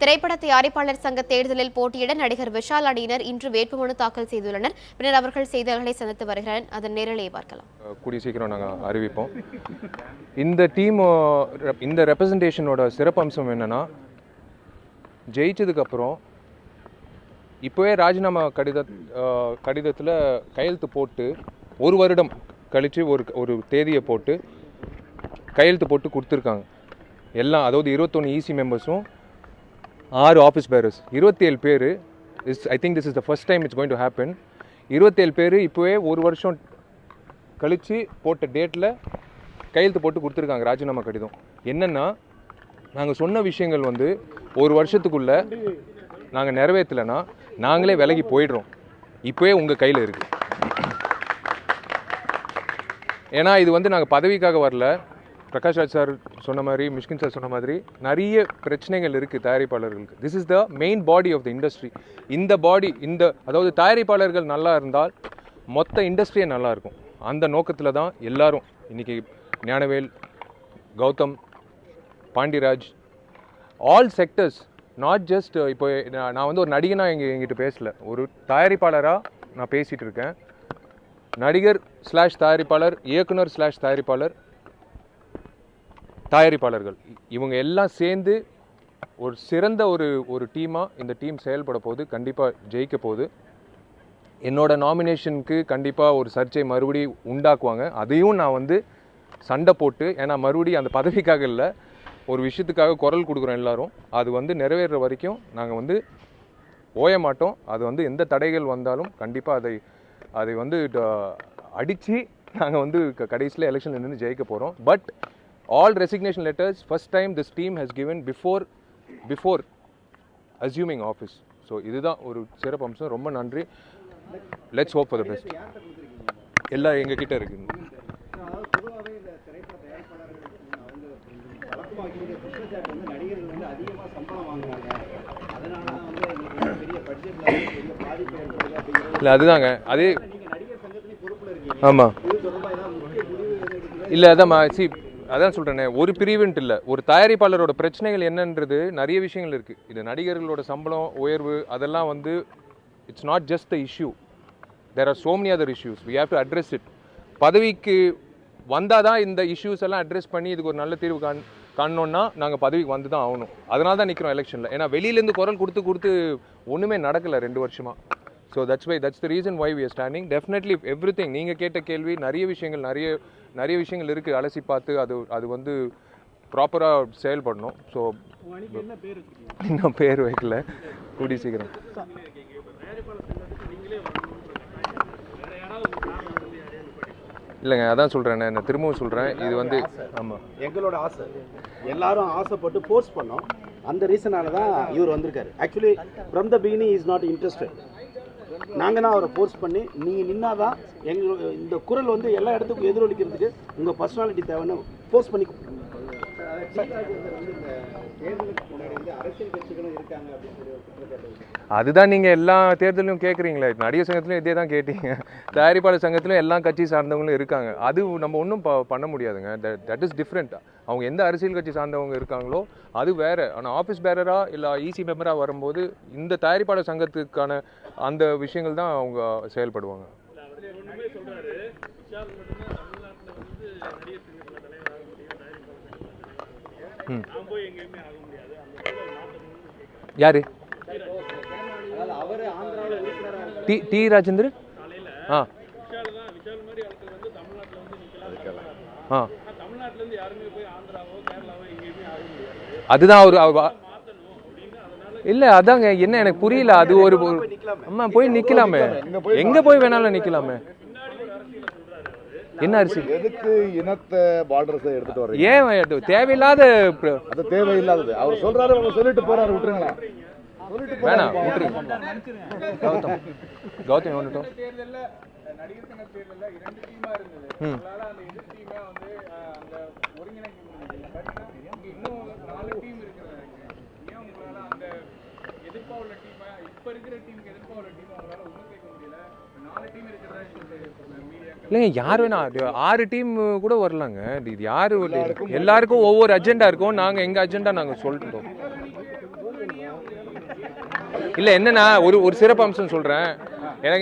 திரைப்பட தயாரிப்பாளர் சங்க தேர்தலில் போட்டியிட நடிகர் விஷால் அணியினர் இன்று வேட்புமனு தாக்கல் செய்துள்ளனர். பின்னர் அவர்கள் செய்தியாளர்களை சந்தித்து வருகிறார். அதன் நேரலையை பார்க்கலாம். கூடிய சீக்கிரம் நாங்கள் அறிவிப்போம். இந்த டீம் இந்த ரெப்ரசன்டேஷனோட சிறப்பம்சம் என்னன்னா, ஜெயிச்சதுக்கப்புறம் இப்போவே ராஜினாமா கடிதத்தில் கையெழுத்து போட்டு ஒரு வருடம் கழித்து ஒரு தேதியை போட்டு கையெழுத்து போட்டு கொடுத்துருக்காங்க எல்லாம். அதாவது 21 EC மெம்பர்ஸும் 6 ஆஃபீஸ் பேரர்ஸ் 27 பேர். I think this is the first time it's going to happen. 27 பேர் இப்போவே ஒரு வருஷம் கழித்து போட்ட டேட்டில் கையெழுத்து போட்டு கொடுத்துருக்காங்க ராஜினாமா கடிதம். என்னென்னா, நாங்கள் சொன்ன விஷயங்கள் ஒரு வருஷத்துக்குள்ளே நாங்கள் நிறைவேற்றலைன்னா நாங்களே விலகி போயிடுறோம். இப்போவே உங்கள் கையில் இருக்குது. ஏன்னா இது நாங்கள் பதவிக்காக வரல. பிரகாஷ் ராஜ் சார் சொன்ன மாதிரி, மிஷ்கின் சார் சொன்ன மாதிரி நிறைய பிரச்சனைகள் இருக்குது தயாரிப்பாளர்களுக்கு. This is the main body of the industry. இந்த பாடி அதாவது தயாரிப்பாளர்கள் நல்லா இருந்தால் மொத்த இண்டஸ்ட்ரியே நல்லா இருக்கும். அந்த நோக்கத்தில் தான் எல்லாரும் இன்றைக்கி Gnanavel, Gautham, Pandiraj, all sectors, not just இப்போ நான் ஒரு நடிகனாக எங்கிட்ட பேசலை, ஒரு தயாரிப்பாளராக நான் பேசிகிட்டு இருக்கேன். நடிகர் / தயாரிப்பாளர், இயக்குனர் / தயாரிப்பாளர்கள் இவங்க எல்லாம் சேர்ந்து ஒரு சிறந்த ஒரு டீமாக இந்த டீம் செயல்பட போகுது. கண்டிப்பாக ஜெயிக்க போகுது. என்னோட நாமினேஷனுக்கு கண்டிப்பாக ஒரு சர்ச்சை மறுபடி உண்டாக்குவாங்க. அதையும் நான் சண்டை போட்டு, ஏன்னா மறுபடியும் அந்த பதவிக்காக இல்லை, ஒரு விஷயத்துக்காக குரல் கொடுக்குறோம் எல்லாரும். அது நிறைவேறுற வரைக்கும் நாங்கள் ஓய மாட்டோம். அது எந்த தடைகள் வந்தாலும் கண்டிப்பாக அதை அடித்து நாங்கள் கடைசியில் எலெக்ஷனில் நின்று ஜெயிக்க போகிறோம். But all resignation letters first time this team has given before assuming office. So இதுதான் ஒரு சிறப்பு அம்சம். ரொம்ப நன்றி. let's hope for the best. எல்லாம் எங்க கிட்ட இருக்கு. இல்லை அதுதாங்க, அதே ஆமாம். இல்லை அதான் சொல்கிறேனே, ஒரு பிரிவுன்ட்டு இல்லை, ஒரு தயாரிப்பாளரோட பிரச்சனைகள் என்னன்றது நிறைய விஷயங்கள் இருக்குது. இது நடிகர்களோட சம்பளம் உயர்வு, அதெல்லாம் it's not just the issue. There are so many other issues. We have to address it. பதவிக்கு வந்தால் தான் இந்த இஷ்யூஸ் எல்லாம் அட்ரெஸ் பண்ணி இதுக்கு ஒரு நல்ல தீர்வு காணணுன்னா நாங்கள் பதவிக்கு வந்து தான் ஆகணும். அதனால தான் நிற்கிறோம் எலெக்ஷனில். ஏன்னா வெளியிலேருந்து குரல் கொடுத்து ஒன்றுமே நடக்கலை 2 வருஷமாக. So that's the reason why we are standing. Definitely everything நீங்கள் கேட்ட கேள்வி நிறைய விஷயங்கள் இருக்குது. அலசி பார்த்து அது ப்ராப்பராக செயல்படணும். ஸோ இன்னும் பேர் வைக்கல, கூடி சீக்கிரம். இல்லைங்க, அதான் சொல்கிறேன், நான் திரும்பவும் சொல்கிறேன், இது ஆமாம் எங்களோட ஆசை. எல்லாரும் ஆசைப்பட்டு ஃபோர்ஸ் பண்ணோம். அந்த ரீசனால தான் இவர் வந்திருக்காரு. Actually from the beginning is not interested. நாங்கள் தான் அவரை ஃபோர்ஸ் பண்ணி, நீங்கள் நின்னாதான் எங்களோட இந்த குரல் எல்லா இடத்துக்கும் எதிரொலிக்கிறதுக்கு உங்கள் பர்சனாலிட்டி தேவைன்னு ஃபோர்ஸ் பண்ணி. அதுதான் நீங்கள் எல்லா தேர்தலையும் கேட்குறீங்களே. நடிகர் சங்கத்திலும் இதே தான் கேட்டீங்க. தயாரிப்பாளர் சங்கத்திலும் எல்லா கட்சி சார்ந்தவங்களும் இருக்காங்க. அது நம்ம ஒன்றும் பண்ண முடியாதுங்க. That is different. அவங்க எந்த அரசியல் கட்சி சார்ந்தவங்க இருக்காங்களோ அது வேறு. ஆனால் ஆஃபீஸ் பேரராக இல்லை EC மெம்பராக வரும்போது இந்த தயாரிப்பாளர் சங்கத்துக்கான அந்த விஷயங்கள் தான் அவங்க செயல்படுவாங்க. யாரு? டி ராஜேந்திரன். அதுதான் இல்ல, அதாங்க என்ன எனக்கு புரியல. அது ஒரு அம்மா போய் நிக்கலாமே, எங்க போய் வேணாலும் நிக்கலாமே. என்ன அரிசி எதுக்கு இனத்தை பார்டர்ஸ் எடுத்துட்டு வரீங்க? ஏன் தேவையில்லாத? அது தேவையில்லாதது அவர் சொல்றாரு, அவங்க சொல்லிட்டு போறாரு. விட்டுருங்களா? வேணாம், விட்டுருங்க. கௌதம் வந்துட்டோம். இல்லைங்க, யார் வேணா 6 டீம் கூட வரலாங்க. இது யாரு? எல்லாருக்கும் ஒவ்வொரு அஜெண்டா இருக்கும். நாங்கள் எங்கள் அஜெண்டா நாங்கள் சொல்லிட்டோம். இல்லை என்னன்னா ஒரு சிறப்பு அம்சம் சொல்கிறேன்.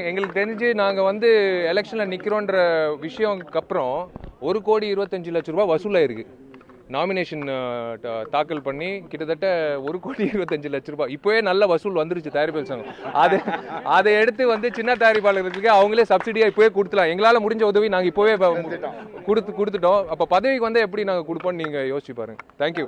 எங்களுக்கு தெரிஞ்சு நாங்கள் வந்து எலெக்ஷனில் நிற்கிறோன்ற விஷயம்க்கு அப்புறம் 1,25,00,000 வசூலாயிருக்கு. நாமினேஷன் தாக்கல் பண்ணி கிட்டத்தட்ட 1,25,00,000 இப்போவே நல்ல வசூல் வந்துருச்சு தயாரிப்பாளர் சங்கம். அதை எடுத்து வந்து சின்ன தயாரிப்பாளர்களுக்கு அவங்களே சப்சிடியாக இப்போவே கொடுத்துலாம். எங்களால் முடிஞ்ச உதவி நாங்கள் இப்போவே கொடுத்துட்டோம். அப்போ பதவிக்கு வந்து எப்படி நாங்கள் கொடுப்போம்னு நீங்கள் யோசிச்சு பாருங்க. தேங்க்யூ.